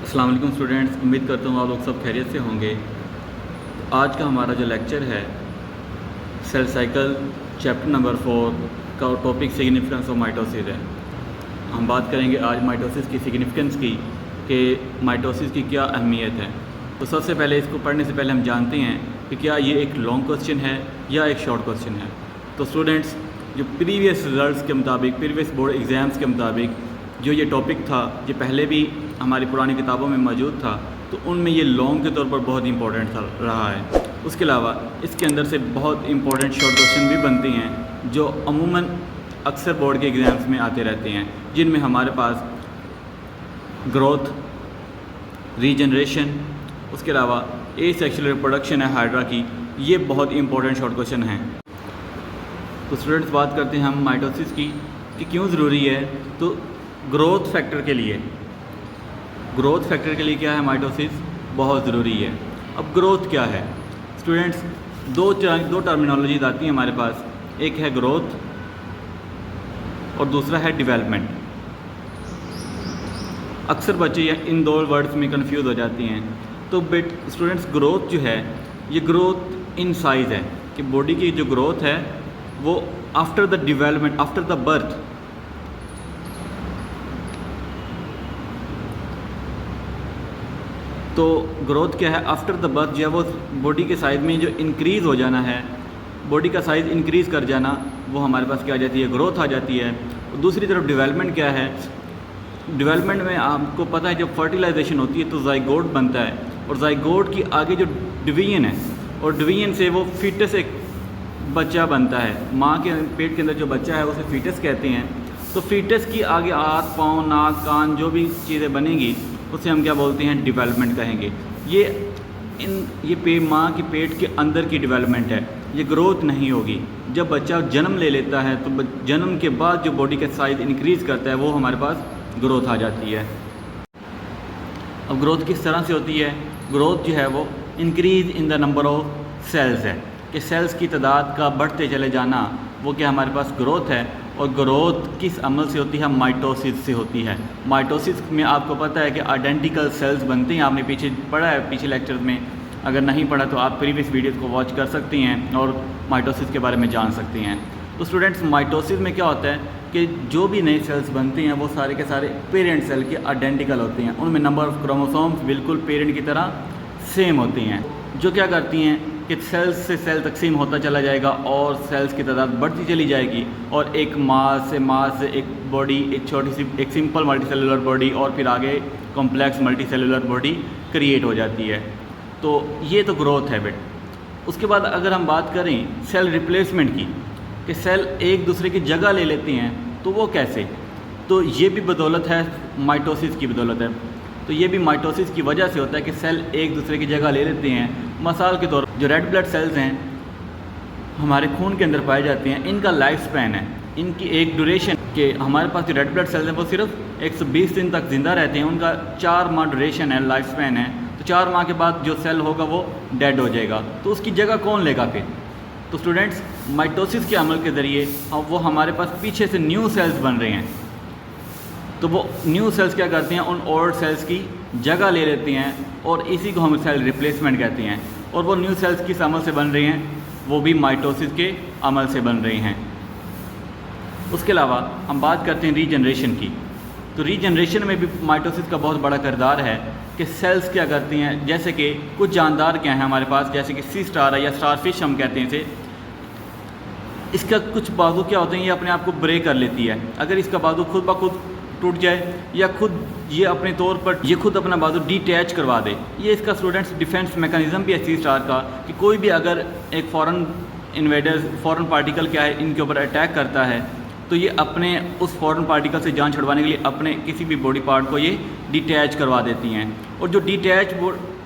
अस्सलाम वालेकुम स्टूडेंट्स, उम्मीद करता हूँ आप लोग सब खैरियत से होंगे। आज का हमारा जो लेक्चर है सेल साइकिल चैप्टर नंबर 4 का टॉपिक सिग्निफिकेंस ऑफ माइटोसिस है। हम बात करेंगे आज माइटोसिस की सिग्निफिकेंस की कि माइटोसिस की क्या अहमियत है। तो सबसे पहले इसको पढ़ने से पहले हम जानते हैं कि क्या ये एक लॉन्ग क्वेश्चन है या एक शॉर्ट क्वेश्चन है। तो स्टूडेंट्स, जो प्रीवियस रिजल्ट्स के मुताबिक, प्रीवियस बोर्ड एग्ज़ाम्स के मुताबिक जो ये टॉपिक था, ये पहले भी हमारी पुरानी किताबों में मौजूद था, तो उनमें ये लॉन्ग के तौर पर बहुत इंपॉर्टेंट रहा है। उसके अलावा इसके अंदर से बहुत इंपॉर्टेंट शॉर्ट क्वेश्चन भी बनते हैं जो अमूमन अक्सर बोर्ड के एग्ज़ाम्स में आते रहते हैं, जिनमें हमारे पास ग्रोथ, रीजनरेशन, उसके अलावा एसेक्सुअल रिप्रोडक्शन है हाइड्रा की, ये बहुत इंपॉर्टेंट शॉर्ट क्वेश्चन हैं। तो स्टूडेंट्स, बात करते हैं हम माइटोसिस की कि क्यों ज़रूरी है। तो ग्रोथ फैक्टर के लिए, ग्रोथ फैक्टर के लिए क्या है, माइटोसिस बहुत ज़रूरी है। अब ग्रोथ क्या है स्टूडेंट्स, दो टर्मिनोलॉजीज आती हैं हमारे पास, एक है ग्रोथ और दूसरा है डेवलपमेंट। अक्सर बच्चे इन दो वर्ड्स में कंफ्यूज हो जाती हैं। तो स्टूडेंट्स, ग्रोथ जो है ये ग्रोथ इन साइज़ है कि बॉडी की जो ग्रोथ है वो after the development, after the birth. तो ग्रोथ क्या है, आफ्टर द बर्थ जो है वो बॉडी के साइज़ में जो इंक्रीज़ हो जाना है, बॉडी का साइज़ इंक्रीज़ कर जाना, वो हमारे पास क्या आ जाती है, ग्रोथ आ जाती है। दूसरी तरफ डेवलपमेंट क्या है, डेवलपमेंट में आपको पता है जब फर्टिलाइजेशन होती है तो जाइगोट बनता है, और जाइगोट की आगे जो डिवीजन है, और डिवीजन से वो फीटस एक बच्चा बनता है। माँ के पेट के अंदर जो बच्चा है उसे फीटस कहते हैं। तो फीटस की आगे हाथ, पाँव, नाक, कान, जो भी चीज़ें बनेंगी उसे हम क्या बोलते हैं, डेवलपमेंट कहेंगे। ये माँ के पेट के अंदर की डेवलपमेंट है, ये ग्रोथ नहीं होगी। जब बच्चा जन्म ले लेता है तो जन्म के बाद जो बॉडी का साइज़ इंक्रीज़ करता है वो हमारे पास ग्रोथ आ जाती है। अब ग्रोथ किस तरह से होती है, ग्रोथ जो है वो increase in the number of cells है कि सेल्स की तादाद का बढ़ते चले जाना, वो क्या हमारे पास ग्रोथ है। और ग्रोथ किस अमल से होती है, माइटोसिस से होती है। माइटोसिस में आपको पता है कि आइडेंटिकल सेल्स बनते हैं, आपने पीछे पढ़ा है पीछे लेक्चर में। अगर नहीं पढ़ा तो आप प्रीवियस वीडियोस को वॉच कर सकती हैं और माइटोसिस के बारे में जान सकती हैं। तो स्टूडेंट्स, माइटोसिस में क्या होता है कि जो भी नए सेल्स बनते हैं वो सारे के सारे पेरेंट सेल के आइडेंटिकल होते हैं, उनमें नंबर ऑफ क्रोमोसोम्स बिल्कुल पेरेंट की तरह सेम होती हैं, जो क्या करती हैं कि सेल्स से सेल तकसीम होता चला जाएगा और सेल्स की तादाद बढ़ती चली जाएगी, और एक मास से एक बॉडी, एक छोटी सी एक सिंपल मल्टीसेलुलर बॉडी, और फिर आगे कॉम्प्लेक्स मल्टीसेलुलर बॉडी क्रिएट हो जाती है। तो ये तो ग्रोथ है बेट। उसके बाद अगर हम बात करें सेल रिप्लेसमेंट की कि सेल एक दूसरे की जगह ले लेते हैं, तो वो कैसे, तो ये भी बदौलत है माइटोसिस की बदौलत है। तो ये भी माइटोसिस की वजह से होता है कि सेल एक दूसरे की जगह ले लेते हैं। मिसाल के तौर जो रेड ब्लड सेल्स हैं हमारे खून के अंदर पाए जाते हैं, इनका लाइफ स्पैन है, इनकी एक ड्यूरेशन के हमारे पास जो रेड ब्लड सेल्स हैं वो सिर्फ 120 दिन तक ज़िंदा रहते हैं, उनका 4 माह ड्यूरेशन है, लाइफ स्पैन है। तो 4 माह के बाद जो सेल होगा वो डेड हो जाएगा, तो उसकी जगह कौन लेगा फिर। तो स्टूडेंट्स, माइटोसिस के अमल के ज़रिए वो हमारे पास पीछे से न्यू सेल्स बन रहे हैं, तो वो न्यू सेल्स क्या करते हैं, उन ओल्ड सेल्स की जगह ले लेते हैं, और इसी को हम सेल रिप्लेसमेंट कहते हैं। और वो न्यू सेल्स किस अमल से बन रहे हैं, वो भी माइटोसिस के अमल से बन रहे हैं। उसके अलावा हम बात करते हैं रीजनरेशन की। तो रीजनरेशन में भी माइटोसिस का बहुत बड़ा किरदार है कि सेल्स क्या करती हैं, जैसे कि कुछ जानदार क्या हैं हमारे पास, जैसे कि सी स्टार है या स्टारफिश हम कहते हैं इसे, इसका कुछ बाजू क्या होते हैं, ये अपने आप को ब्रेक कर लेती है। अगर इसका बाजू खुद ब खुद टूट जाए या खुद ये अपने तौर पर ये खुद अपना बाजू डिटैच करवा दे, ये इसका स्टूडेंट्स डिफेंस मैकेनिज़्म भी है सी स्टार का, कि कोई भी अगर एक फॉरेन इन्वेडर्स, फॉरेन पार्टिकल क्या है, इनके ऊपर अटैक करता है, तो ये अपने उस फॉरेन पार्टिकल से जान छुड़वाने के लिए अपने किसी भी बॉडी पार्ट को ये डिटैच करवा देती हैं, और जो डिटैच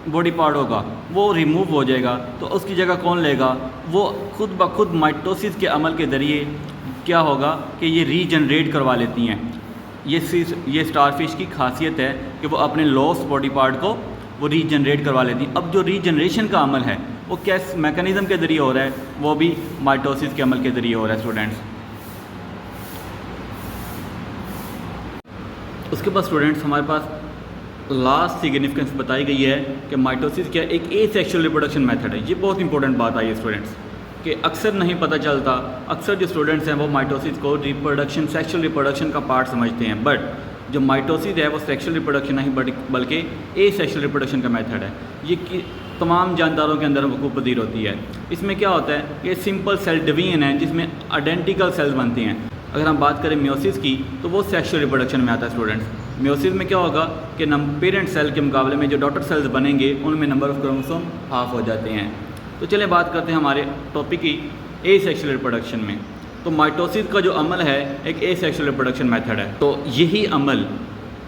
बॉडी पार्ट होगा वो रिमूव हो जाएगा, तो उसकी जगह कौन लेगा, वो खुद ब खुद माइटोसिस के अमल के ज़रिए क्या होगा कि ये रीजनरेट करवा लेती हैं। ये स्टारफिश की खासियत है कि वो अपने लॉस बॉडी पार्ट को वो रीजनरेट करवा लेती हैं। अब जो रीजनरेशन का अमल है वो किस मैकेनिज़्म के ज़रिए हो रहा है, वो भी माइटोसिस के अमल के ज़रिए हो रहा है स्टूडेंट्स। उसके बाद स्टूडेंट्स हमारे पास लास्ट सिग्निफिकेंस बताई गई है कि माइटोसिस क्या एक एसेक्सुअल रिप्रोडक्शन मेथड है। ये बहुत इंपॉर्टेंट बात आई है स्टूडेंट्स, कि अक्सर नहीं पता चलता। अक्सर जो स्टूडेंट्स हैं वो माइटोसिस को रिप्रोडक्शन, सेक्सुअल रिप्रोडक्शन का पार्ट समझते हैं, बट जो माइटोसिस है वो सेक्सुअल रिप्रोडक्शन नहीं बल्कि एसेक्सुअल रिप्रोडक्शन का मेथड है। ये तमाम जानदारों के अंदर वकूफ़ पजीर होती है। इसमें क्या होता है, ये सिंपल सेल डिवीजन है जिसमें आइडेंटिकल सेल्स बनते हैं। अगर हम बात करें मियोसिस की तो वो सेक्सुअल रिप्रोडक्शन में आता है स्टूडेंट्स। मियोसिस में क्या होगा कि पेरेंट सेल के मुकाबले में जो डॉटर सेल्स बनेंगे उनमें नंबर ऑफ़ क्रोमोसोम हाफ हो जाते हैं। तो चलिए बात करते हैं हमारे टॉपिक की एसेक्सुअल रिप्रोडक्शन में। तो माइटोसिस का जो अमल है एक एसेक्सुअल रिप्रोडक्शन मेथड है। तो यही अमल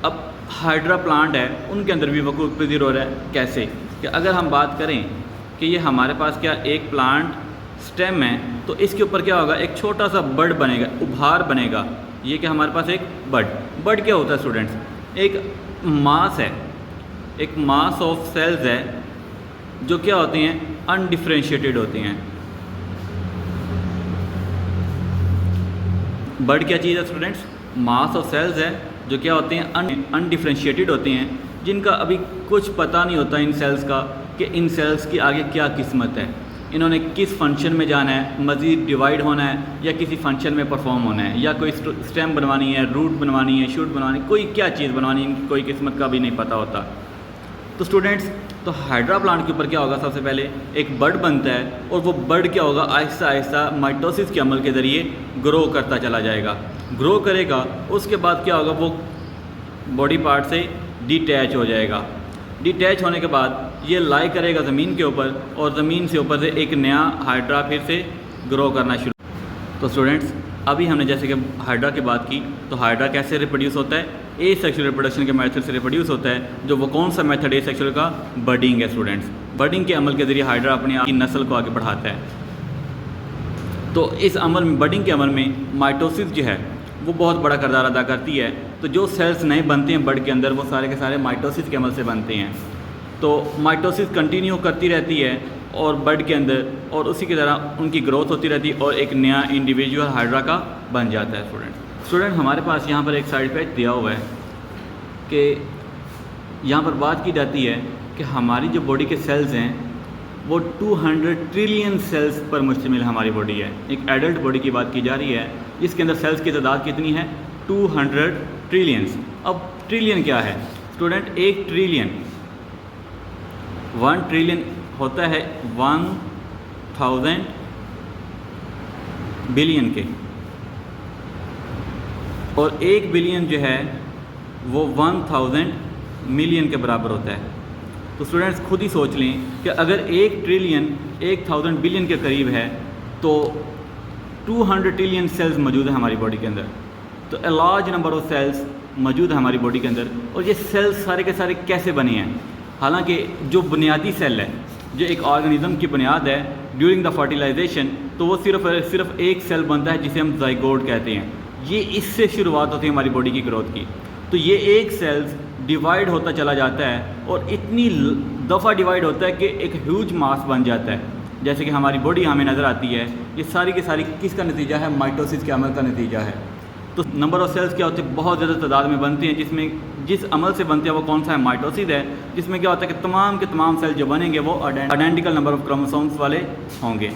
अब हाइड्रा प्लांट है उनके अंदर भी वकूफ़ पजीर हो रहा है। कैसे कि अगर हम बात करें कि ये हमारे पास क्या एक प्लांट स्टेम है, तो इसके ऊपर क्या होगा, एक छोटा सा बड बनेगा, उभार बनेगा। ये कि हमारे पास एक बड क्या होता है स्टूडेंट्स, एक मास है, एक मास ऑफ सेल्स है जो क्या होते हैं, अनडिफ्रेंशिएटेड होते हैं। बड क्या चीज़ है स्टूडेंट्स, मास ऑफ सेल्स है जो क्या होते हैं, अनडिफ्रेंशिएटेड होते हैं, जिनका अभी कुछ पता नहीं होता इन सेल्स का कि इन सेल्स की आगे क्या किस्मत है, इन्होंने किस फंक्शन में जाना है, मज़ीद डिवाइड होना है या किसी फंक्शन में परफॉर्म होना है, या कोई स्टेम बनवानी है, रूट बनवानी है, शूट बनवानी है, कोई क्या चीज़ बनवानी है, इनकी कोई किस्मत का भी नहीं पता होता। तो स्टूडेंट्स, तो हाइड्रा प्लांट के ऊपर क्या होगा, सबसे पहले एक बड बनता है और वो बड क्या होगा, आहिस्ता आहिस्ता माइटोसिस के अमल के ज़रिए ग्रो करता चला जाएगा। ग्रो करेगा, उसके बाद क्या होगा, वो बॉडी पार्ट से डिटैच हो जाएगा। डिटैच होने के बाद ये लाई करेगा ज़मीन के ऊपर और ज़मीन से ऊपर से एक नया हाइड्रा फिर से ग्रो करना शुरू। तो स्टूडेंट्स, अभी हमने जैसे कि हाइड्रा की बात की, तो हाइड्रा कैसे रिप्रोड्यूस होता है, एसेक्सुअल रिप्रोडक्शन के मेथड से रिप्रोड्यूस होता है। जो वो कौन सा मेथड एसेक्सुअल का, बडिंग है स्टूडेंट्स। बडिंग के अमल के ज़रिए हाइड्रा अपनी आप की नस्ल को आगे बढ़ाता है। तो इस अमल में, बडिंग के अमल में माइटोसिस जो है वो बहुत बड़ा किरदार अदा करती है। तो जो सेल्स नए बनते हैं बड के अंदर, वो सारे के सारे माइटोसिस के अमल से बनते हैं। तो माइटोसिस कंटिन्यू करती रहती है और बड के अंदर, और उसी की तरह उनकी ग्रोथ होती रहती है और एक नया इंडिविजुअल हाइड्रा का बन जाता है। स्टूडेंट हमारे पास यहाँ पर एक साइड पेज दिया हुआ है कि यहाँ पर बात की जाती है कि हमारी जो बॉडी के सेल्स हैं वो 200 ट्रिलियन सेल्स पर मुश्तमिल हमारी बॉडी है। एक एडल्ट बॉडी की बात की जा रही है जिसके अंदर सेल्स की तादाद कितनी है, 200 ट्रिलियंस। अब ट्रिलियन क्या है स्टूडेंट, एक ट्रिलियन, 1 ट्रिलियन होता है 1000 बिलियन के, और 1 बिलियन जो है वो 1000 मिलियन के बराबर होता है। तो स्टूडेंट्स खुद ही सोच लें कि अगर 1 ट्रिलियन 1000 बिलियन के करीब है तो 200 ट्रिलियन सेल्स मौजूद है हमारी बॉडी के अंदर। तो a large number of cells मौजूद है हमारी बॉडी के अंदर। और ये सेल्स सारे के सारे कैसे बने हैं, हालांकि जो बुनियादी सेल है, जो एक ऑर्गेनिज्म की बुनियाद है ड्यूरिंग द फर्टिलाइजेशन, तो वो सिर्फ एक सेल बनता है जिसे हम जाइगोट कहते हैं। ये इससे शुरुआत होती है हमारी बॉडी की ग्रोथ की। तो ये एक सेल्स डिवाइड होता चला जाता है और इतनी दफ़ा डिवाइड होता है कि एक ह्यूज मास बन जाता है, जैसे कि हमारी बॉडी हमें नज़र आती है। ये सारी की सारी किसका नतीजा है, माइटोसिस के अमल का नतीजा है। तो नंबर ऑफ़ सेल्स क्या होते हैं, बहुत ज़्यादा तादाद में बनती हैं, जिसमें जिस अमल से बनते हैं वो कौन सा है, माइटोसिस है, जिसमें क्या होता है कि तमाम के तमाम सेल जो बनेंगे वो आइडेंटिकल नंबर ऑफ़ क्रोमोसोम्स वाले होंगे।